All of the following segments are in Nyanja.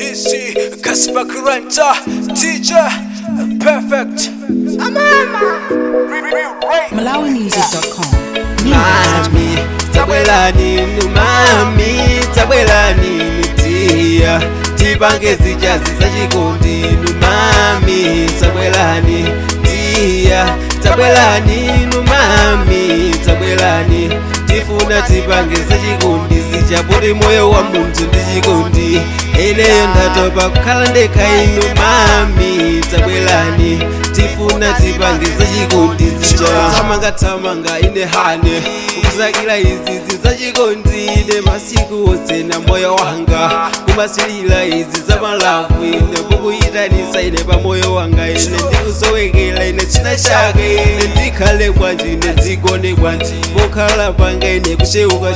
Easy, Casper Granta, DJ, perfect. MalawiMusic.com. Mami, tabwelani mami, tabwelani tia, tipange zijazi za chikondi mami, tabwelani tia, tabwelani mami, tabwelani tifuna tipange za chikondi zichapoti moyo wa muntu ndi chikondi eneyo ndatopa kukhala ndekha inu mami, tabwelani tifuna tipange za chikondi zichatamanga ine hane kuzakila izizi za chikondi ine masiku wose na moyo wanga kumasilila izi za malavu ine kukuyitanisa ine pa moyo wanga ine ndikusowekela ine china chake ine ndikhale bwanji ine dzigone bwanji mokhala panga ine kucheuka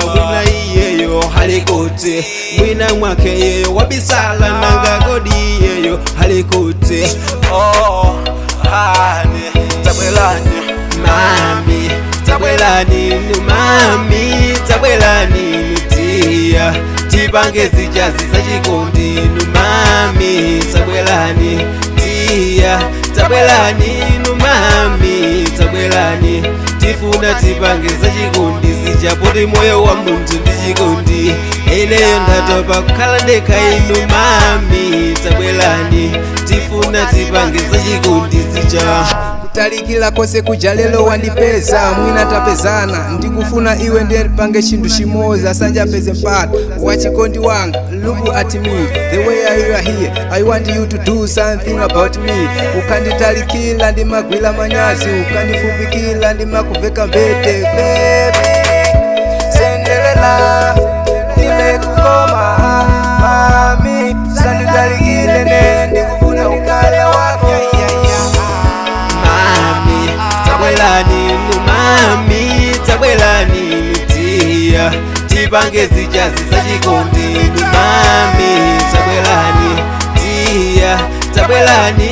mwina iyeyo halikote mwina mwake yeyo wabisala nanga kodi iyeyo halikote Hane, tabwelani mami, tabwelani mami, tabwelani tia, tipange zijazi za chikondi mami, tabwelani tia, tabwelani mami, tabwelani tifuna tipange za chikondi zichapoti moyo wa muntu ndi chikondi eneyo ndatopa kukhala ndekha inu mami, tabwelani tifuna tipange za chikondi zicha kutalikila kose kuja lelo wandipeza mwina tapezana ndikufuna iwe ndipange chintu chimoza sanja peze mpata wachikondi wanga look at me the way you are here I want you to do something about me ukanditalikila ndimagwila manyazi ukandifupikila ndimakuveka mbete baby sendelela nimekukoma mami sanditalikile ne ndikufuna ukale wako tabwelani mami, tabwelani tia, tipange zijazi za chikondi mami, tabwelani tia, tabwelani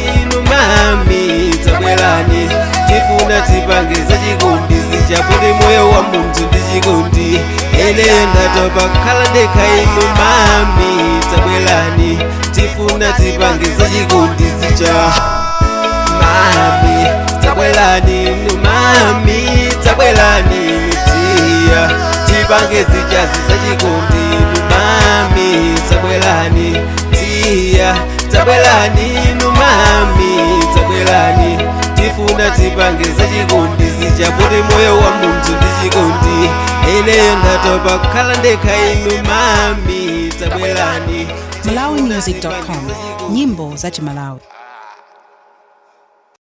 mami, tabwelani tifuna tipange za chikondi zichapoti moyo wa muntu ndi chikondi eneyo ndatopa kukhala ndekha inu mami, tabwelani tifuna tipange za chikondi zicha mami, tabwelani mami, tabwelani tia, tipange zijazi za chikondi mami, tabwelani tia, tabwelani mami, tabwelani tifuna tipange za chikondi zichapoti moyo wa muntu ndi chikondi eneyo ndatopa kukhala ndekha inu mami, tabwelani MalawiMusic.com. Nyimbo za Malawi.